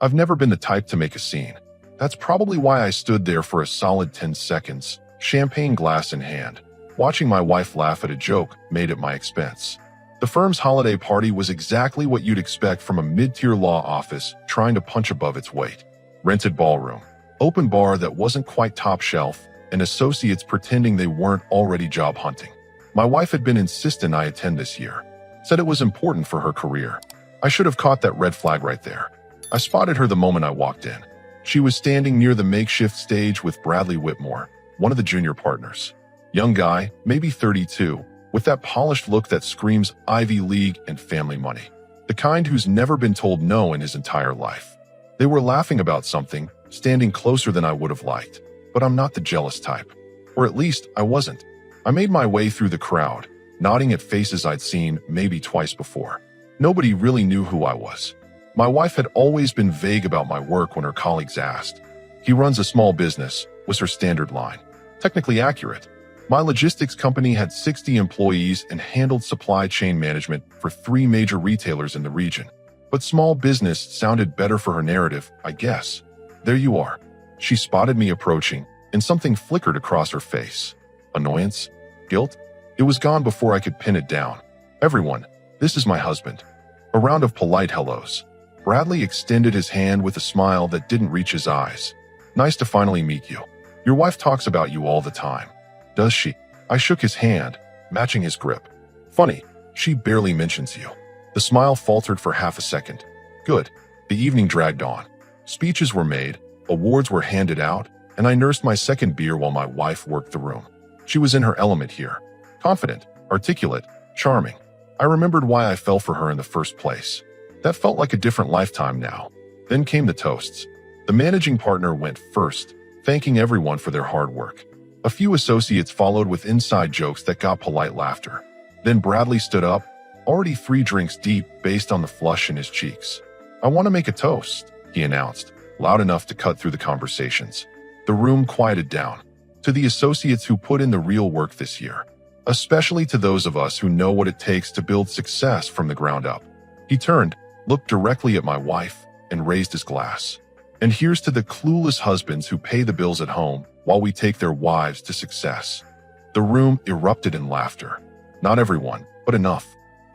I've never been the type to make a scene. That's probably why I stood there for a solid 10 seconds, champagne glass in hand, watching my wife laugh at a joke made at my expense. The firm's holiday party was exactly what you'd expect from a mid-tier law office trying to punch above its weight. Rented ballroom, open bar that wasn't quite top shelf, and associates pretending they weren't already job hunting. My wife had been insistent I attend this year, said it was important for her career. I should have caught that red flag right there. I spotted her the moment I walked in. She was standing near the makeshift stage with Bradley Whitmore, one of the junior partners. Young guy, maybe 32, with that polished look that screams Ivy League and family money. The kind who's never been told no in his entire life. They were laughing about something, standing closer than I would have liked. But I'm not the jealous type. Or at least, I wasn't. I made my way through the crowd, nodding at faces I'd seen maybe twice before. Nobody really knew who I was. My wife had always been vague about my work when her colleagues asked. He runs a small business, was her standard line. Technically accurate. My logistics company had 60 employees and handled supply chain management for 3 major retailers in the region. But small business sounded better for her narrative, I guess. There you are. She spotted me approaching, and something flickered across her face. Annoyance? Guilt? It was gone before I could pin it down. Everyone, this is my husband. A round of polite hellos. Bradley extended his hand with a smile that didn't reach his eyes. Nice to finally meet you. Your wife talks about you all the time. Does she? I shook his hand, matching his grip. Funny, she barely mentions you. The smile faltered for half a second. Good. The evening dragged on. Speeches were made, awards were handed out, and I nursed my second beer while my wife worked the room. She was in her element here. Confident, articulate, charming. I remembered why I fell for her in the first place. That felt like a different lifetime now. Then came the toasts. The managing partner went first, thanking everyone for their hard work. A few associates followed with inside jokes that got polite laughter. Then Bradley stood up, already 3 drinks deep based on the flush in his cheeks. I want to make a toast, he announced, loud enough to cut through the conversations. The room quieted down. To the associates who put in the real work this year. Especially to those of us who know what it takes to build success from the ground up. He turned, looked directly at my wife, and raised his glass. And here's to the clueless husbands who pay the bills at home while we take their wives to success. The room erupted in laughter. Not everyone, but enough.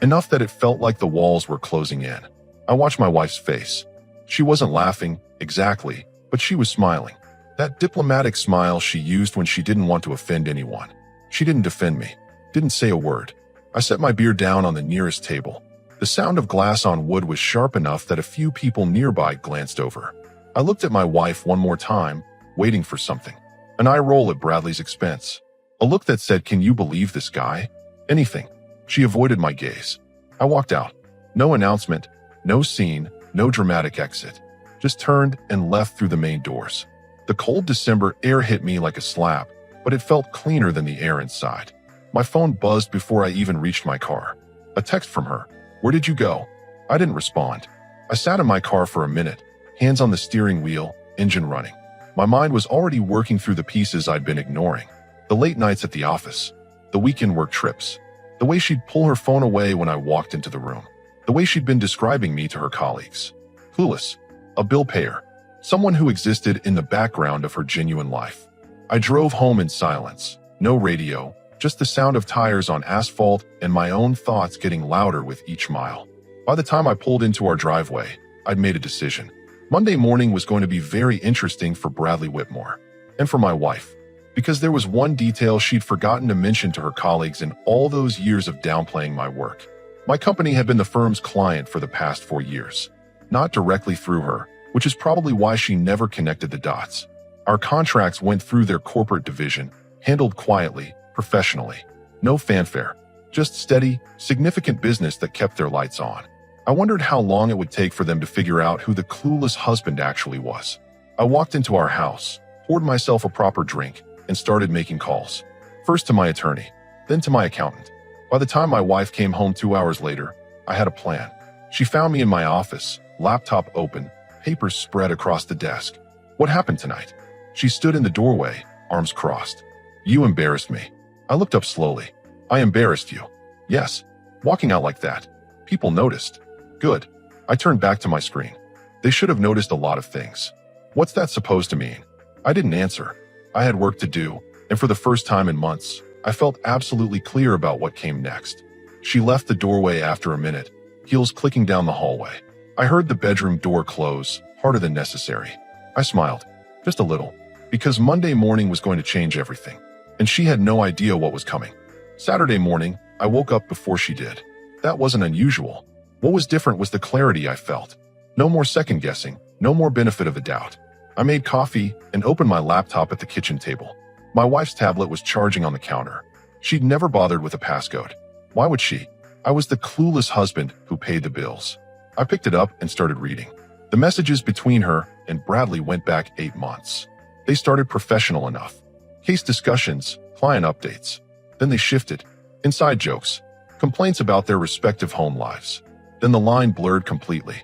Enough that it felt like the walls were closing in. I watched my wife's face. She wasn't laughing, exactly, but she was smiling. That diplomatic smile she used when she didn't want to offend anyone. She didn't defend me, didn't say a word. I set my beer down on the nearest table. The sound of glass on wood was sharp enough that a few people nearby glanced over. I looked at my wife one more time, waiting for something. An eye roll at Bradley's expense. A look that said, "Can you believe this guy?" Anything. She avoided my gaze. I walked out. No announcement, no scene, no dramatic exit. Just turned and left through the main doors. The cold December air hit me like a slap, but it felt cleaner than the air inside. My phone buzzed before I even reached my car. A text from her. "Where did you go?" I didn't respond. I sat in my car for a minute, hands on the steering wheel, engine running. My mind was already working through the pieces I'd been ignoring. The late nights at the office, the weekend work trips, the way she'd pull her phone away when I walked into the room, the way she'd been describing me to her colleagues. Clueless, a bill payer, someone who existed in the background of her genuine life. I drove home in silence, no radio, just the sound of tires on asphalt and my own thoughts getting louder with each mile. By the time I pulled into our driveway, I'd made a decision. Monday morning was going to be very interesting for Bradley Whitmore, and for my wife, because there was one detail she'd forgotten to mention to her colleagues in all those years of downplaying my work. My company had been the firm's client for the past 4 years, not directly through her, which is probably why she never connected the dots. Our contracts went through their corporate division, handled quietly, professionally. No fanfare, just steady, significant business that kept their lights on. I wondered how long it would take for them to figure out who the clueless husband actually was. I walked into our house, poured myself a proper drink, and started making calls. First to my attorney, then to my accountant. By the time my wife came home 2 hours later, I had a plan. She found me in my office, laptop open, papers spread across the desk. "What happened tonight?" She stood in the doorway, arms crossed. "You embarrassed me." I looked up slowly. "I embarrassed you?" "Yes. Walking out like that. People noticed." "Good." I turned back to my screen. They should have noticed a lot of things. What's that supposed to mean? I didn't answer. I had work to do, and for the first time in months, I felt absolutely clear about what came next. She left the doorway after a minute, heels clicking down the hallway. I heard the bedroom door close, harder than necessary. I smiled, just a little, because Monday morning was going to change everything, and she had no idea what was coming. Saturday morning, I woke up before she did. That wasn't unusual. What was different was the clarity I felt. No more second guessing, no more benefit of the doubt. I made coffee and opened my laptop at the kitchen table. My wife's tablet was charging on the counter. She'd never bothered with a passcode. Why would she? I was the clueless husband who paid the bills. I picked it up and started reading. The messages between her and Bradley went back 8 months. They started professional enough. Case discussions, client updates. Then they shifted. Inside jokes, complaints about their respective home lives. Then the line blurred completely.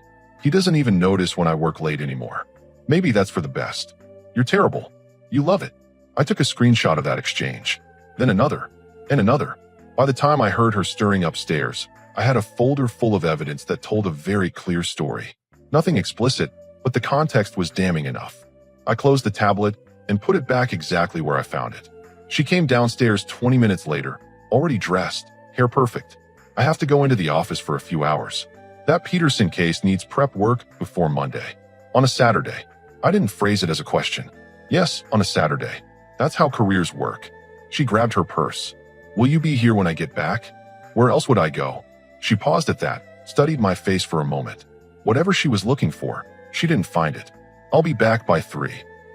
He doesn't even notice when I work late anymore. Maybe that's for the best. You're terrible. You love it. I took a screenshot of that exchange. Then another. And another. By the time I heard her stirring upstairs, I had a folder full of evidence that told a very clear story. Nothing explicit, but the context was damning enough. I closed the tablet and put it back exactly where I found it. She came downstairs 20 minutes later, already dressed, hair perfect. I have to go into the office for a few hours. That Peterson case needs prep work before Monday. On a Saturday. I didn't phrase it as a question. Yes, on a Saturday. That's how careers work. She grabbed her purse. Will you be here when I get back? Where else would I go? She paused at that, studied my face for a moment. Whatever she was looking for, she didn't find it. I'll be back by 3.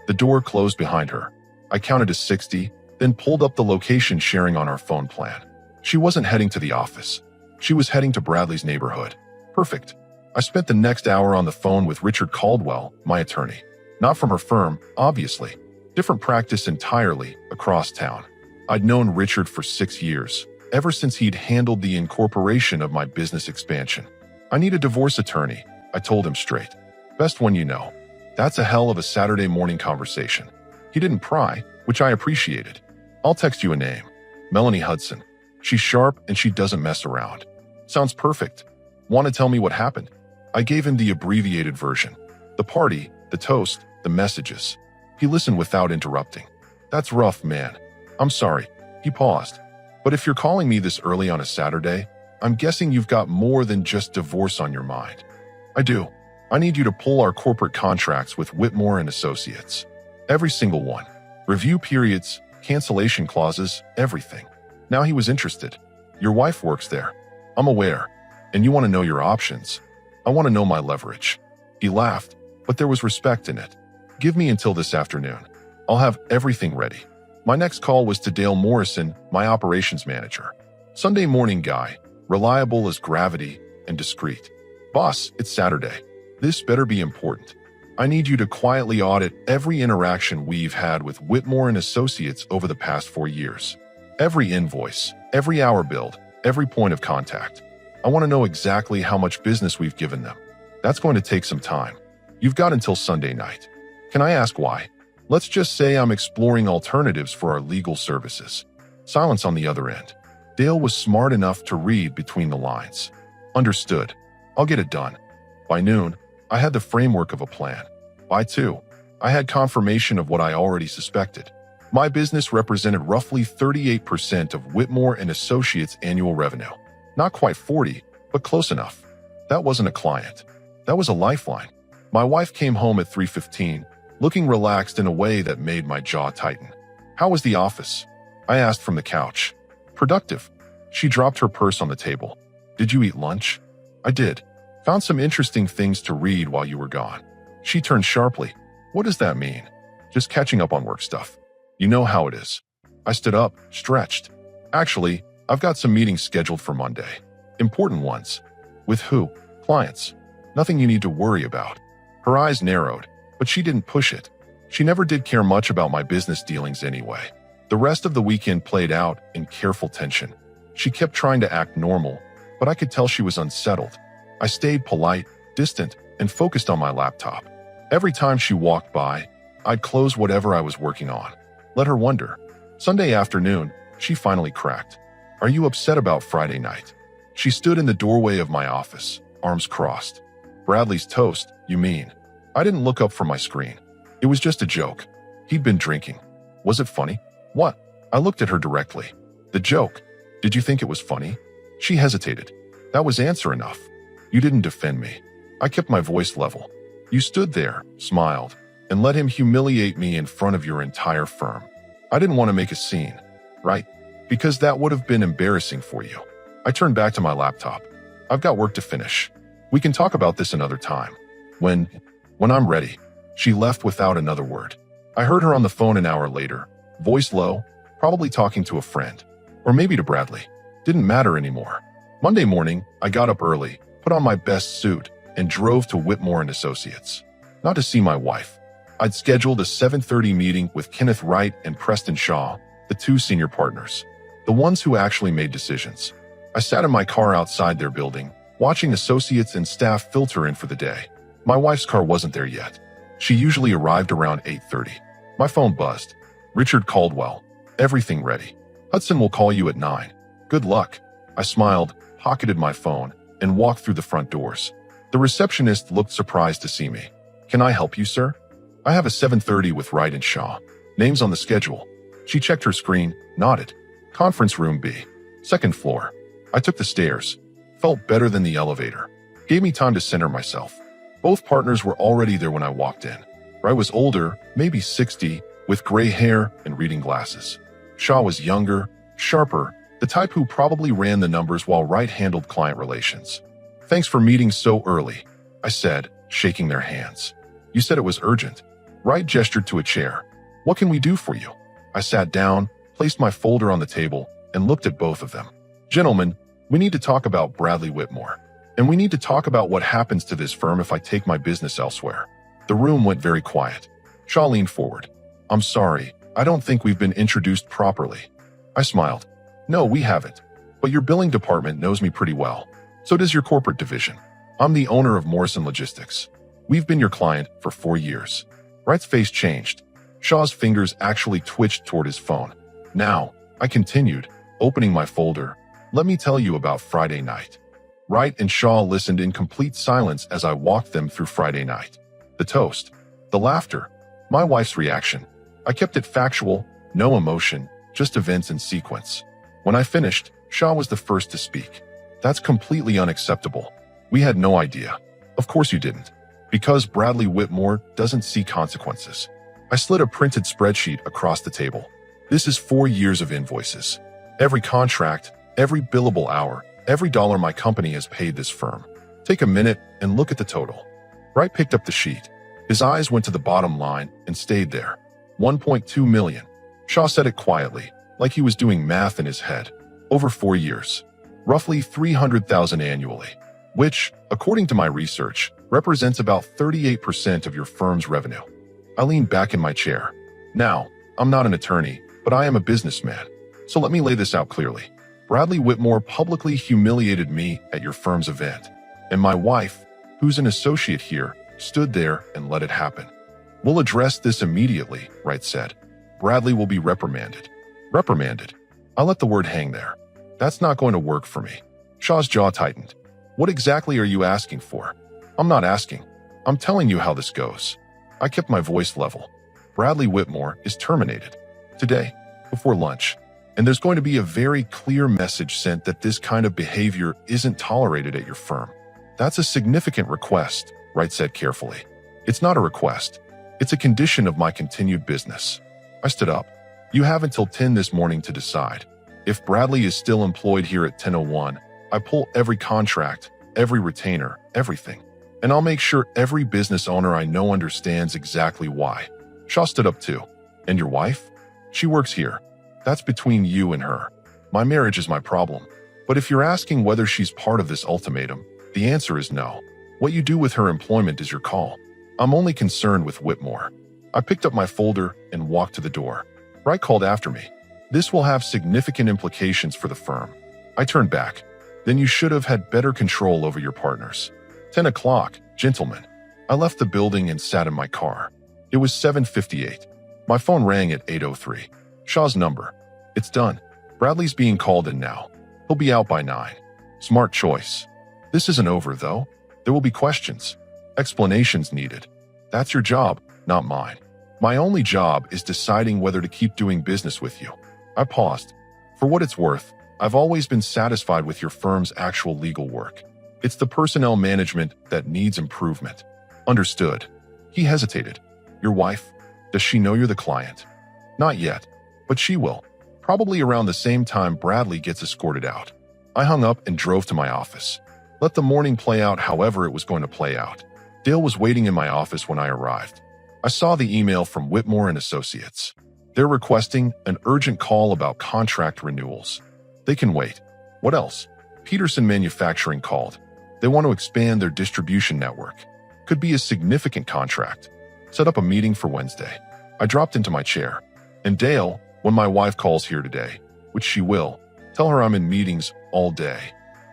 The door closed behind her. I counted to 60, then pulled up the location sharing on our phone plan. She wasn't heading to the office. She was heading to Bradley's neighborhood. Perfect. I spent the next hour on the phone with Richard Caldwell, my attorney. Not from her firm, obviously. Different practice entirely, across town. I'd known Richard for 6 years, ever since he'd handled the incorporation of my business expansion. I need a divorce attorney, I told him straight. Best one you know. That's a hell of a Saturday morning conversation. He didn't pry, which I appreciated. I'll text you a name. Melanie Hudson. She's sharp and she doesn't mess around. Sounds perfect. Want to tell me what happened? I gave him the abbreviated version. The party, the toast, the messages. He listened without interrupting. That's rough, man. I'm sorry. He paused. But if you're calling me this early on a Saturday, I'm guessing you've got more than just divorce on your mind. I do. I need you to pull our corporate contracts with Whitmore and Associates. Every single one. Review periods, cancellation clauses, everything. Now he was interested. Your wife works there. I'm aware. And you want to know your options. I want to know my leverage. He laughed, but there was respect in it. Give me until this afternoon. I'll have everything ready. My next call was to Dale Morrison, my operations manager. Sunday morning guy, reliable as gravity and discreet. Boss, it's Saturday. This better be important. I need you to quietly audit every interaction we've had with Whitmore and Associates over the past 4 years. Every invoice, every hour billed, every point of contact. I want to know exactly how much business we've given them. That's going to take some time. You've got until Sunday night. Can I ask why? Let's just say I'm exploring alternatives for our legal services. Silence on the other end. Dale was smart enough to read between the lines. Understood. I'll get it done. By noon, I had the framework of a plan. By 2, I had confirmation of what I already suspected. My business represented roughly 38% of Whitmore and Associates' annual revenue. Not quite 40, but close enough. That wasn't a client. That was a lifeline. My wife came home at 3:15, looking relaxed in a way that made my jaw tighten. How was the office? I asked from the couch. Productive. She dropped her purse on the table. Did you eat lunch? I did. Found some interesting things to read while you were gone. She turned sharply. What does that mean? Just catching up on work stuff. You know how it is. I stood up, stretched. Actually, I've got some meetings scheduled for Monday. Important ones. With who? Clients. Nothing you need to worry about. Her eyes narrowed, but she didn't push it. She never did care much about my business dealings anyway. The rest of the weekend played out in careful tension. She kept trying to act normal, but I could tell she was unsettled. I stayed polite, distant, and focused on my laptop. Every time she walked by, I'd close whatever I was working on. Let her wonder. Sunday afternoon, she finally cracked. Are you upset about Friday night? She stood in the doorway of my office, arms crossed. Bradley's toast, you mean? I didn't look up from my screen. It was just a joke. He'd been drinking. Was it funny? What? I looked at her directly. The joke. Did you think it was funny? She hesitated. That was answer enough. You didn't defend me. I kept my voice level. You stood there, smiled, and let him humiliate me in front of your entire firm. I didn't want to make a scene, right? Because that would have been embarrassing for you. I turned back to my laptop. I've got work to finish. We can talk about this another time. When I'm ready. She left without another word. I heard her on the phone an hour later, voice low, probably talking to a friend. Or maybe to Bradley. Didn't matter anymore. Monday morning, I got up early, put on my best suit, and drove to Whitmore and Associates. Not to see my wife. I'd scheduled a 7:30 meeting with Kenneth Wright and Preston Shaw, the two senior partners. The ones who actually made decisions. I sat in my car outside their building, watching associates and staff filter in for the day. My wife's car wasn't there yet. She usually arrived around 8:30. My phone buzzed. Richard Caldwell. Everything ready. Hudson will call you at 9. Good luck. I smiled, pocketed my phone, and walked through the front doors. The receptionist looked surprised to see me. Can I help you, sir? I have a 7:30 with Wright and Shaw. Names on the schedule. She checked her screen, nodded. Conference room B. Second floor. I took the stairs. Felt better than the elevator. Gave me time to center myself. Both partners were already there when I walked in. Wright was older, maybe 60, with gray hair and reading glasses. Shaw was younger, sharper, the type who probably ran the numbers while Wright handled client relations. Thanks for meeting so early, I said, shaking their hands. You said it was urgent. Wright gestured to a chair. What can we do for you? I sat down, placed my folder on the table, and looked at both of them. Gentlemen, we need to talk about Bradley Whitmore. And we need to talk about what happens to this firm if I take my business elsewhere. The room went very quiet. Shaw leaned forward. I'm sorry, I don't think we've been introduced properly. I smiled. No, we haven't. But your billing department knows me pretty well. So does your corporate division. I'm the owner of Morrison Logistics. We've been your client for 4 years. Wright's face changed. Shaw's fingers actually twitched toward his phone. Now, I continued, opening my folder. Let me tell you about Friday night. Wright and Shaw listened in complete silence as I walked them through Friday night. The toast. The laughter. My wife's reaction. I kept it factual, no emotion, just events in sequence. When I finished, Shaw was the first to speak. That's completely unacceptable. We had no idea. Of course you didn't. Because Bradley Whitmore doesn't see consequences. I slid a printed spreadsheet across the table. This is 4 years of invoices. Every contract, every billable hour, every dollar my company has paid this firm. Take a minute and look at the total. Wright picked up the sheet. His eyes went to the bottom line and stayed there. 1.2 million. Shaw said it quietly, like he was doing math in his head. Over 4 years. Roughly 300,000 annually. Which, according to my research, represents about 38% of your firm's revenue. I leaned back in my chair. Now, I'm not an attorney, but I am a businessman. So let me lay this out clearly. Bradley Whitmore publicly humiliated me at your firm's event. And my wife, who's an associate here, stood there and let it happen. We'll address this immediately, Wright said. Bradley will be reprimanded. Reprimanded? I let the word hang there. That's not going to work for me. Shaw's jaw tightened. What exactly are you asking for? I'm not asking. I'm telling you how this goes. I kept my voice level. Bradley Whitmore is terminated. Today, before lunch. And there's going to be a very clear message sent that this kind of behavior isn't tolerated at your firm. That's a significant request, Wright said carefully. It's not a request. It's a condition of my continued business. I stood up. You have until 10 this morning to decide. If Bradley is still employed here at 10:01, I pull every contract, every retainer, everything. And I'll make sure every business owner I know understands exactly why. Shaw stood up too. And your wife? She works here. That's between you and her. My marriage is my problem. But if you're asking whether she's part of this ultimatum, the answer is no. What you do with her employment is your call. I'm only concerned with Whitmore. I picked up my folder and walked to the door. Wright called after me. This will have significant implications for the firm. I turned back. Then you should have had better control over your partners. 10 o'clock, gentlemen. I left the building and sat in my car. It was 7:58. My phone rang at 8:03. Shaw's number. It's done. Bradley's being called in now. He'll be out by 9. Smart choice. This isn't over, though. There will be questions, explanations needed. That's your job, not mine. My only job is deciding whether to keep doing business with you. I paused. For what it's worth, I've always been satisfied with your firm's actual legal work. It's the personnel management that needs improvement. Understood. He hesitated. Your wife? Does she know you're the client? Not yet, but she will. Probably around the same time Bradley gets escorted out. I hung up and drove to my office. Let the morning play out however it was going to play out. Dale was waiting in my office when I arrived. I saw the email from Whitmore and Associates. They're requesting an urgent call about contract renewals. They can wait. What else? Peterson Manufacturing called. They want to expand their distribution network. Could be a significant contract. Set up a meeting for Wednesday. I dropped into my chair. And Dale, when my wife calls here today, which she will, tell her I'm in meetings all day.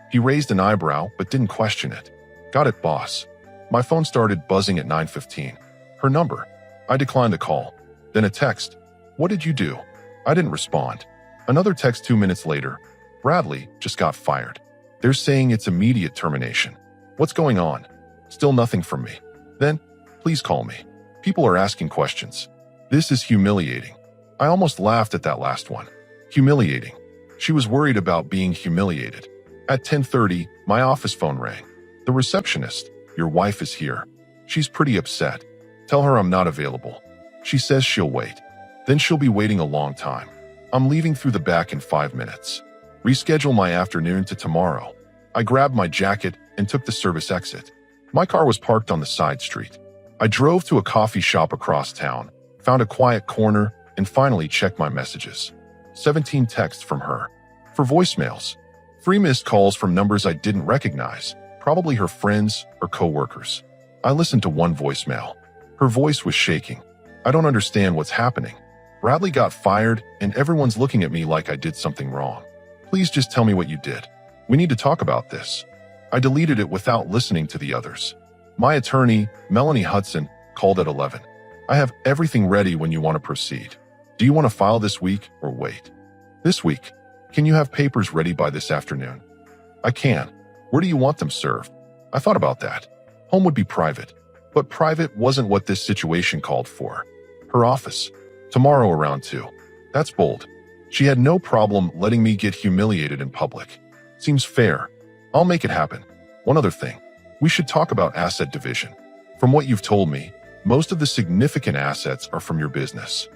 He raised an eyebrow but didn't question it. Got it, boss. My phone started buzzing at 9:15. Her number. I declined the call. Then a text. What did you do? I didn't respond. Another text 2 minutes later. Bradley just got fired. They're saying it's immediate termination. What's going on? Still nothing from me. Then, please call me. People are asking questions. This is humiliating. I almost laughed at that last one. Humiliating. She was worried about being humiliated. At 10:30, my office phone rang. The receptionist. Your wife is here. She's pretty upset. Tell her I'm not available. She says she'll wait. Then she'll be waiting a long time. I'm leaving through the back in 5 minutes. Reschedule my afternoon to tomorrow. I grabbed my jacket and took the service exit. My car was parked on the side street. I drove to a coffee shop across town, found a quiet corner, and finally checked my messages. 17 texts from her. For voicemails. 3 missed calls from numbers I didn't recognize, probably her friends or co-workers. I listened to one voicemail. Her voice was shaking. I don't understand what's happening. Bradley got fired and everyone's looking at me like I did something wrong. Please just tell me what you did. We need to talk about this. I deleted it without listening to the others. My attorney, Melanie Hudson, called at 11. I have everything ready when you want to proceed. Do you want to file this week or wait? This week. Can you have papers ready by this afternoon? I can. Where do you want them served? I thought about that. Home would be private. But private wasn't what this situation called for. Her office. Tomorrow around 2. That's bold. She had no problem letting me get humiliated in public. Seems fair. I'll make it happen. One other thing. We should talk about asset division. From what you've told me, most of the significant assets are from your business.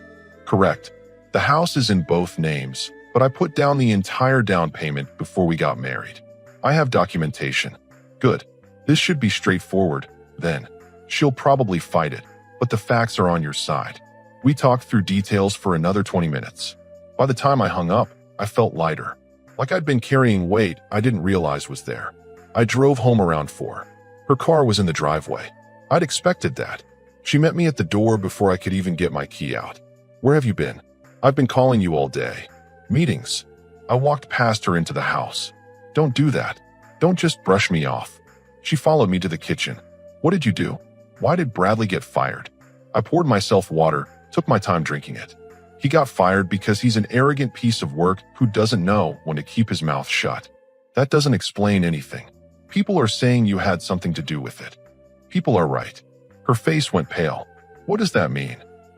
Correct. The house is in both names, but I put down the entire down payment before we got married. I have documentation. Good. This should be straightforward, then. She'll probably fight it, but the facts are on your side. We talked through details for another 20 minutes. By the time I hung up, I felt lighter. Like I'd been carrying weight I didn't realize was there. I drove home around 4. Her car was in the driveway. I'd expected that. She met me at the door before I could even get my key out. Where have you been? I've been calling you all day. Meetings. I walked past her into the house. Don't do that. Don't just brush me off. She followed me to the kitchen. What did you do? Why did Bradley get fired? I poured myself water, took my time drinking it. He got fired because he's an arrogant piece of work who doesn't know when to keep his mouth shut. That doesn't explain anything. People are saying you had something to do with it. People are right. Her face went pale. What does that mean?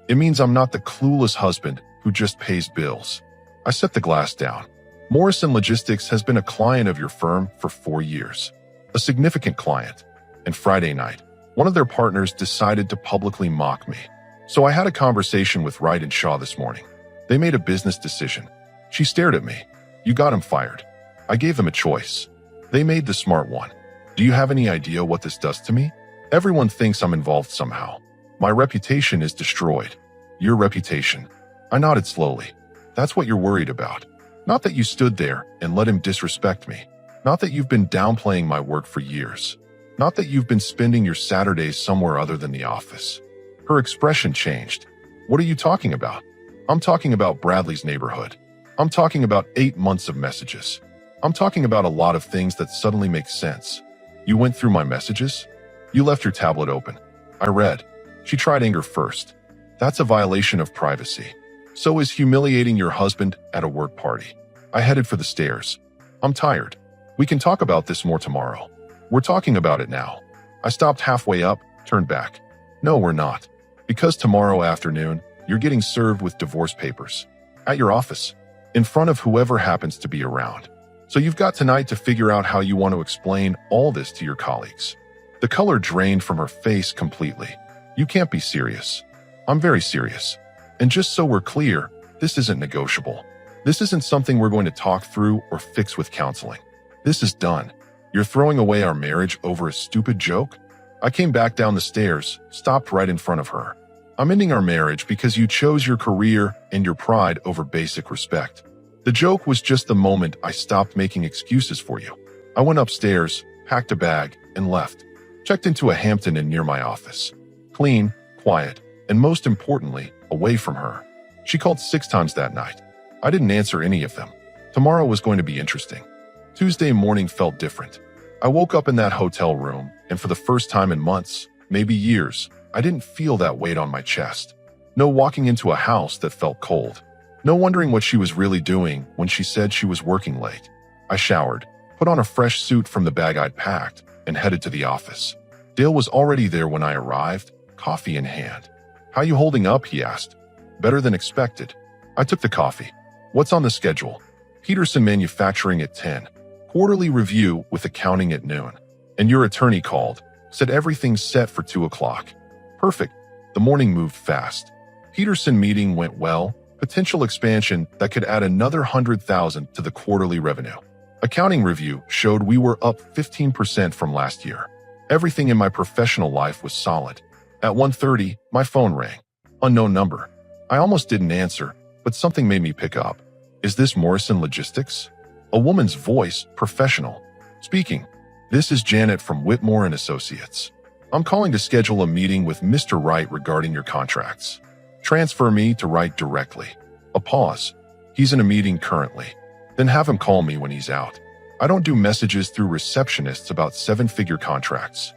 It means I'm not the clueless husband who just pays bills. I set the glass down. Morrison Logistics has been a client of your firm for 4 years. A significant client. And Friday night, one of their partners decided to publicly mock me. So I had a conversation with Wright and Shaw this morning. They made a business decision. She stared at me. You got him fired. I gave them a choice. They made the smart one. Do you have any idea what this does to me? Everyone thinks I'm involved somehow. My reputation is destroyed. Your reputation. I nodded slowly. That's what you're worried about. Not that you stood there and let him disrespect me. Not that you've been downplaying my work for years. Not that you've been spending your Saturdays somewhere other than the office. Her expression changed. What are you talking about? I'm talking about Bradley's neighborhood. I'm talking about 8 months of messages. I'm talking about a lot of things that suddenly make sense. You went through my messages? You left your tablet open. I read. She tried anger first. That's a violation of privacy. So is humiliating your husband at a work party. I headed for the stairs. I'm tired. We can talk about this more tomorrow. We're talking about it now. I stopped halfway up, turned back. No, we're not. Because tomorrow afternoon, you're getting served with divorce papers. At your office. In front of whoever happens to be around. So you've got tonight to figure out how you want to explain all this to your colleagues. The color drained from her face completely. You can't be serious. I'm very serious. And just so we're clear, this isn't negotiable. This isn't something we're going to talk through or fix with counseling. This is done. You're throwing away our marriage over a stupid joke? I came back down the stairs, stopped right in front of her. I'm ending our marriage because you chose your career and your pride over basic respect. The joke was just the moment I stopped making excuses for you. I went upstairs, packed a bag, and left. Checked into a Hampton Inn near my office. Clean, quiet, and most importantly, away from her. She called 6 times that night. I didn't answer any of them. Tomorrow was going to be interesting. Tuesday morning felt different. I woke up in that hotel room, and for the first time in months, maybe years, I didn't feel that weight on my chest. No walking into a house that felt cold. No wondering what she was really doing when she said she was working late. I showered, put on a fresh suit from the bag I'd packed, and headed to the office. Dale was already there when I arrived, coffee in hand. "How you holding up?" he asked. "Better than expected." I took the coffee. "What's on the schedule?" "Peterson Manufacturing at 10. Quarterly review with accounting at noon. And your attorney called, said everything's set for 2 o'clock. Perfect. The morning moved fast. Peterson meeting went well. Potential expansion that could add another 100,000 to the quarterly revenue. Accounting review showed we were up 15% from last year. Everything in my professional life was solid. At 1:30, my phone rang. Unknown number. I almost didn't answer, but something made me pick up. "Is this Morrison Logistics?" A woman's voice, professional. Speaking. "This is Janet from Whitmore and Associates. I'm calling to schedule a meeting with Mr. Wright regarding your contracts." "Transfer me to Wright directly." A pause. "He's in a meeting currently." "Then have him call me when he's out. I don't do messages through receptionists about 7-figure contracts."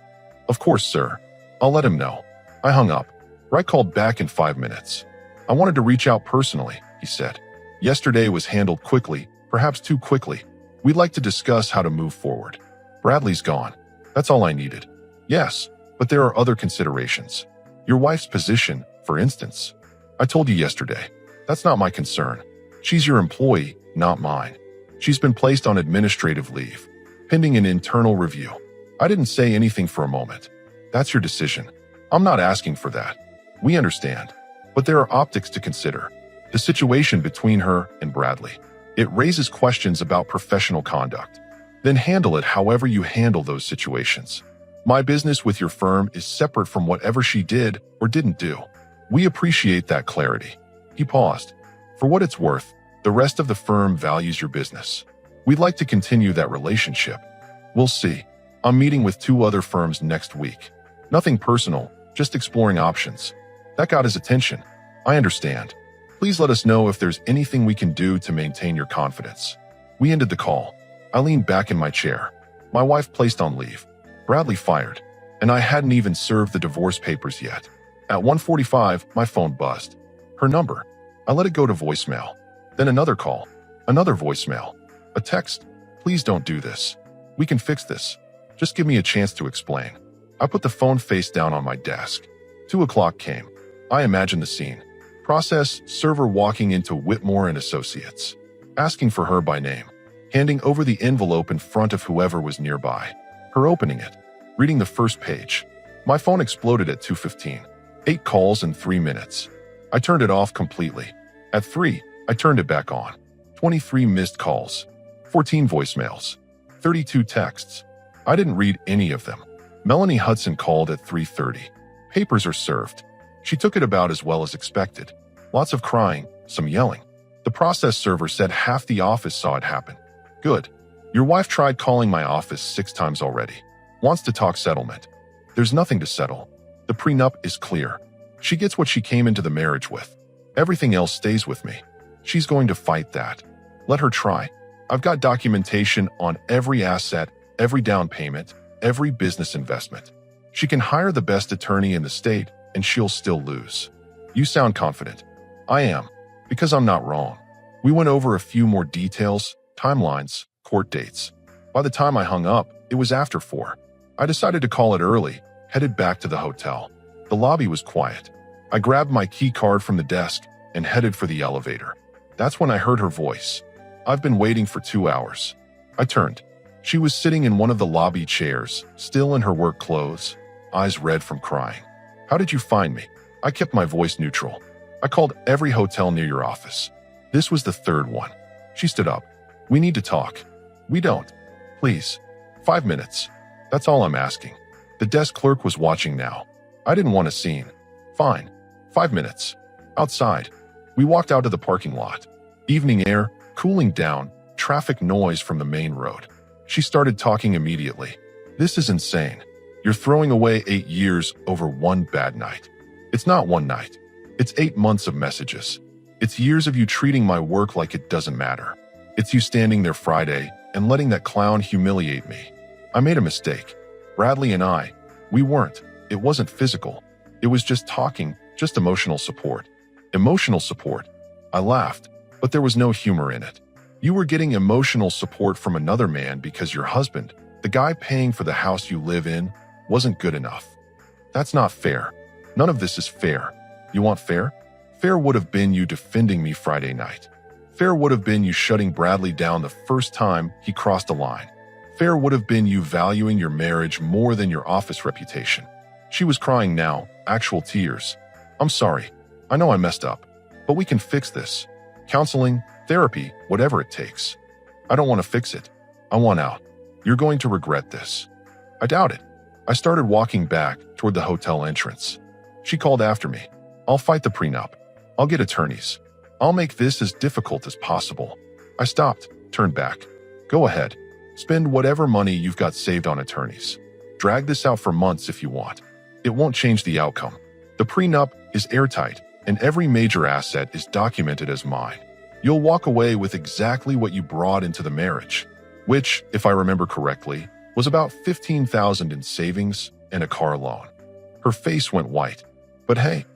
"Of course, sir. I'll let him know." I hung up. Wright called back in 5 minutes. "I wanted to reach out personally," he said. "Yesterday was handled quickly, perhaps too quickly. We'd like to discuss how to move forward." "Bradley's gone. That's all I needed." "Yes, but there are other considerations. Your wife's position, for instance." "I told you yesterday. That's not my concern. She's your employee, not mine. She's been placed on administrative leave, pending an internal review." I didn't say anything for a moment. "That's your decision. I'm not asking for that. We understand. But there are optics to consider. The situation between her and Bradley. It raises questions about professional conduct. Then handle it however you handle those situations. My business with your firm is separate from whatever she did or didn't do. We appreciate that clarity." He paused. "For what it's worth, the rest of the firm values your business. We'd like to continue that relationship. We'll see. I'm meeting with 2 other firms next week. Nothing personal, just exploring options." That got his attention. "I understand. Please let us know if there's anything we can do to maintain your confidence." We ended the call. I leaned back in my chair. My wife placed on leave. Bradley fired. And I hadn't even served the divorce papers yet. At 1:45, my phone buzzed. Her number. I let it go to voicemail. Then another call. Another voicemail. A text. "Please don't do this. We can fix this. Just give me a chance to explain." I put the phone face down on my desk. 2 o'clock came. I imagined the scene. Process server walking into Whitmore and Associates, asking for her by name, handing over the envelope in front of whoever was nearby, her opening it, reading the first page. My phone exploded at 2:15. 8 calls in 3 minutes. I turned it off completely. At 3, I turned it back on. 23 missed calls, 14 voicemails, 32 texts. I didn't read any of them. Melanie Hudson called at 3:30. Papers are served. She took it about as well as expected. Lots of crying, some yelling. The process server said half the office saw it happen. Good. Your wife tried calling my office 6 times already. Wants to talk settlement. There's nothing to settle. The prenup is clear. She gets what she came into the marriage with. Everything else stays with me. She's going to fight that. Let her try. I've got documentation on every asset, every down payment, every business investment. She can hire the best attorney in the state, and she'll still lose. You sound confident. I am, because I'm not wrong. We went over a few more details, timelines, court dates. By the time I hung up, it was after 4. I decided to call it early, headed back to the hotel. The lobby was quiet. I grabbed my key card from the desk and headed for the elevator. That's when I heard her voice. I've been waiting for 2 hours. I turned. She was sitting in one of the lobby chairs, still in her work clothes, eyes red from crying. How did you find me? I kept my voice neutral. I called every hotel near your office. This was the third one. She stood up. We need to talk. We don't. Please. 5 minutes. That's all I'm asking. The desk clerk was watching now. I didn't want a scene. Fine. 5 minutes. Outside. We walked out to the parking lot. Evening air, cooling down, traffic noise from the main road. She started talking immediately. This is insane. You're throwing away 8 years over one bad night. It's not one night. It's 8 months of messages. It's years of you treating my work like it doesn't matter. It's you standing there Friday and letting that clown humiliate me. I made a mistake. Bradley and I, we weren't. It wasn't physical. It was just talking, just emotional support. Emotional support. I laughed, but there was no humor in it. You were getting emotional support from another man because your husband, the guy paying for the house you live in, wasn't good enough. That's not fair. None of this is fair. You want fair? Fair would have been you defending me Friday night. Fair would have been you shutting Bradley down the first time he crossed a line. Fair would have been you valuing your marriage more than your office reputation. She was crying now, actual tears. I'm sorry. I know I messed up. But we can fix this. Counseling, therapy, whatever it takes. I don't want to fix it. I want out. You're going to regret this. I doubt it. I started walking back toward the hotel entrance. She called after me. I'll fight the prenup. I'll get attorneys. I'll make this as difficult as possible. I stopped, turned back. Go ahead. Spend whatever money you've got saved on attorneys. Drag this out for months if you want. It won't change the outcome. The prenup is airtight, and every major asset is documented as mine. You'll walk away with exactly what you brought into the marriage, which, if I remember correctly, was about $15,000 in savings and a car loan. Her face went white. But hey,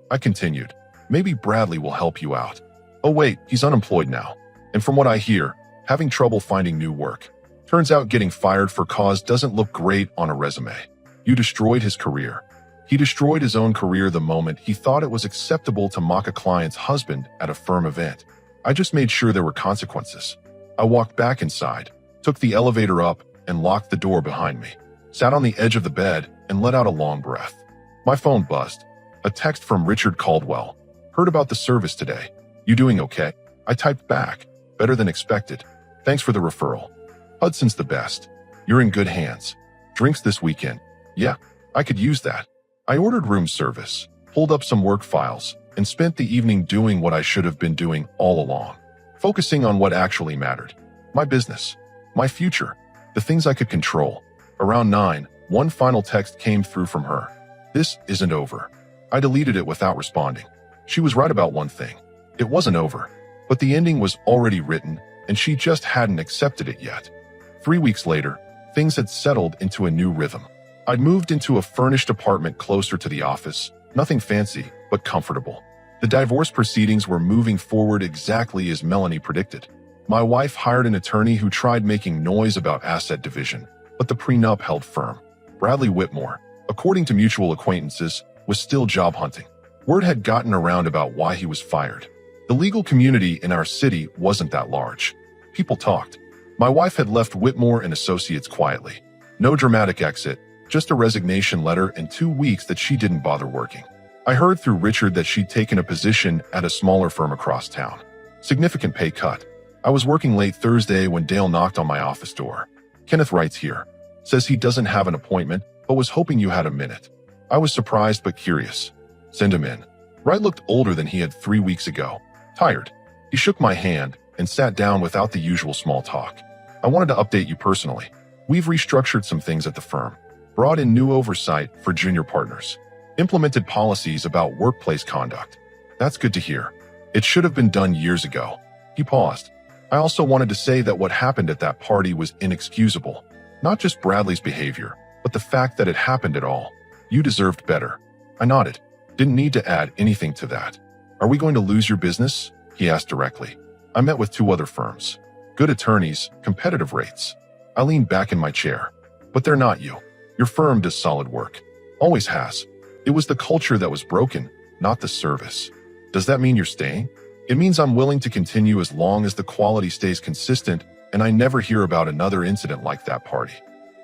I continued, maybe Bradley will help you out. Oh wait, he's unemployed now. And from what I hear, having trouble finding new work. Turns out getting fired for cause doesn't look great on a resume. You destroyed his career. He destroyed his own career the moment he thought it was acceptable to mock a client's husband at a firm event. I just made sure there were consequences. I walked back inside, took the elevator up, and locked the door behind me. Sat on the edge of the bed and let out a long breath. My phone buzzed. A text from Richard Caldwell. Heard about the service today. You doing okay? I typed back. Better than expected. Thanks for the referral. Hudson's the best. You're in good hands. Drinks this weekend. Yeah, I could use that. I ordered room service, pulled up some work files, and spent the evening doing what I should have been doing all along. Focusing on what actually mattered. My business. My future. The things I could control. Around 9, one final text came through from her. This isn't over. I deleted it without responding. She was right about one thing. It wasn't over. But the ending was already written, and she just hadn't accepted it yet. 3 weeks later, things had settled into a new rhythm. I'd moved into a furnished apartment closer to the office. Nothing fancy, but comfortable. The divorce proceedings were moving forward exactly as Melanie predicted. My wife hired an attorney who tried making noise about asset division, but the prenup held firm. Bradley Whitmore, according to mutual acquaintances, was still job hunting. Word had gotten around about why he was fired. The legal community in our city wasn't that large. People talked. My wife had left Whitmore and Associates quietly. No dramatic exit, just a resignation letter and 2 weeks that she didn't bother working. I heard through Richard that she'd taken a position at a smaller firm across town. Significant pay cut. I was working late Thursday when Dale knocked on my office door. Kenneth writes here. Says he doesn't have an appointment, but was hoping you had a minute. I was surprised but curious. Send him in. Wright looked older than he had 3 weeks ago. Tired. He shook my hand and sat down without the usual small talk. I wanted to update you personally. We've restructured some things at the firm. Brought in new oversight for junior partners. Implemented policies about workplace conduct. That's good to hear. It should have been done years ago. He paused. I also wanted to say that what happened at that party was inexcusable. Not just Bradley's behavior, but the fact that it happened at all. You deserved better. I nodded. Didn't need to add anything to that. Are we going to lose your business? He asked directly. I met with 2 other firms. Good attorneys, competitive rates. I leaned back in my chair. But they're not you. Your firm does solid work. Always has. It was the culture that was broken, not the service. Does that mean you're staying? It means I'm willing to continue as long as the quality stays consistent and I never hear about another incident like that party.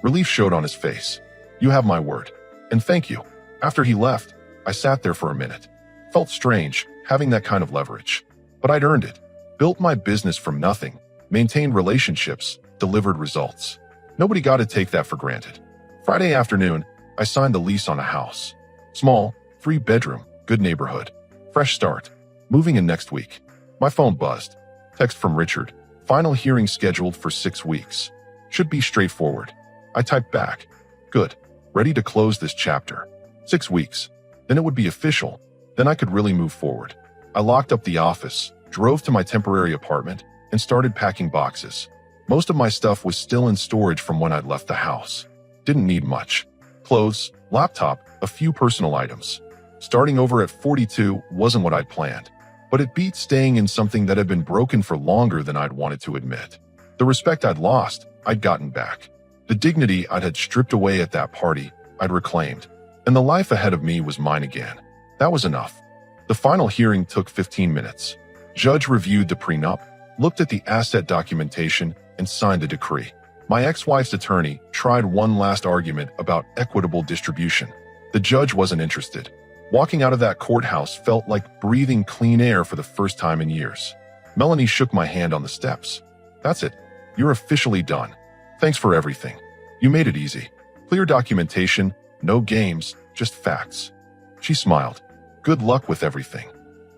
Relief showed on his face. You have my word. And thank you. After he left, I sat there for a minute. Felt strange, having that kind of leverage. But I'd earned it. Built my business from nothing, maintained relationships, delivered results. Nobody got to take that for granted. Friday afternoon, I signed the lease on a house. Small, 3-bedroom, good neighborhood. Fresh start. Moving in next week. My phone buzzed. Text from Richard. Final hearing scheduled for 6 weeks. Should be straightforward. I typed back. Good. Ready to close this chapter. 6 weeks. Then it would be official. Then I could really move forward. I locked up the office, drove to my temporary apartment, and started packing boxes. Most of my stuff was still in storage from when I'd left the house. Didn't need much. Clothes, laptop, a few personal items. Starting over at 42 wasn't what I'd planned, but it beat staying in something that had been broken for longer than I'd wanted to admit. The respect I'd lost, I'd gotten back. The dignity I'd had stripped away at that party, I'd reclaimed. And the life ahead of me was mine again. That was enough. The final hearing took 15 minutes. Judge reviewed the prenup, looked at the asset documentation, and signed the decree. My ex-wife's attorney tried one last argument about equitable distribution. The judge wasn't interested. Walking out of that courthouse felt like breathing clean air for the first time in years. Melanie shook my hand on the steps. That's it. You're officially done. Thanks for everything. You made it easy. Clear documentation, no games, just facts. She smiled. Good luck with everything.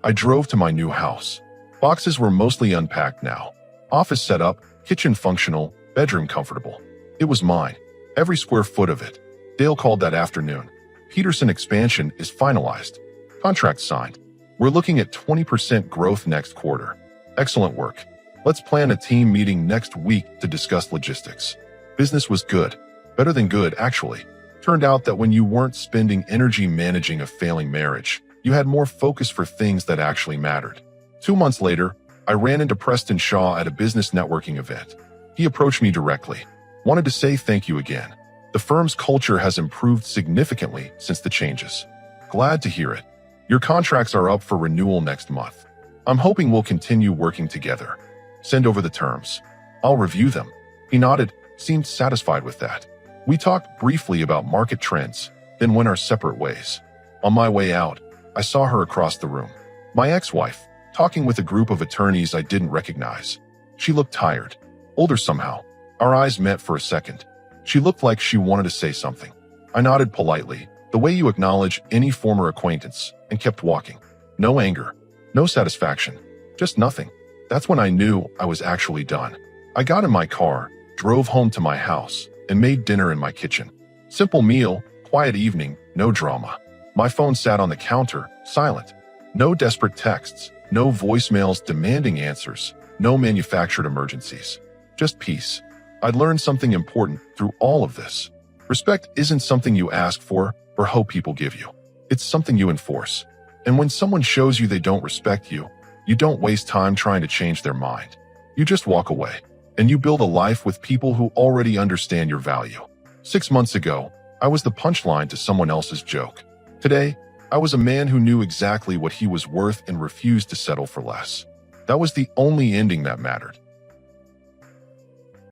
I drove to my new house. Boxes were mostly unpacked now. Office set up, kitchen functional, bedroom comfortable. It was mine. Every square foot of it. Dale called that afternoon. Peterson expansion is finalized. Contract signed. We're looking at 20% growth next quarter. Excellent work. Let's plan a team meeting next week to discuss logistics. Business was good. Better than good, actually. Turned out that when you weren't spending energy managing a failing marriage, you had more focus for things that actually mattered. 2 months later, I ran into Preston Shaw at a business networking event. He approached me directly. Wanted to say thank you again. The firm's culture has improved significantly since the changes. Glad to hear it. Your contracts are up for renewal next month. I'm hoping we'll continue working together. Send over the terms. I'll review them. He nodded, seemed satisfied with that. We talked briefly about market trends, then went our separate ways. On my way out, I saw her across the room. My ex-wife, talking with a group of attorneys I didn't recognize. She looked tired, older somehow. Our eyes met for a second. She looked like she wanted to say something. I nodded politely, the way you acknowledge any former acquaintance, and kept walking. No anger, no satisfaction, just nothing. That's when I knew I was actually done. I got in my car, drove home to my house, and made dinner in my kitchen. Simple meal, quiet evening, no drama. My phone sat on the counter, silent. No desperate texts, no voicemails demanding answers, no manufactured emergencies. Just peace. I'd learned something important through all of this. Respect isn't something you ask for or hope people give you. It's something you enforce. And when someone shows you they don't respect you, you don't waste time trying to change their mind. You just walk away, and you build a life with people who already understand your value. 6 months ago, I was the punchline to someone else's joke. Today, I was a man who knew exactly what he was worth and refused to settle for less. That was the only ending that mattered.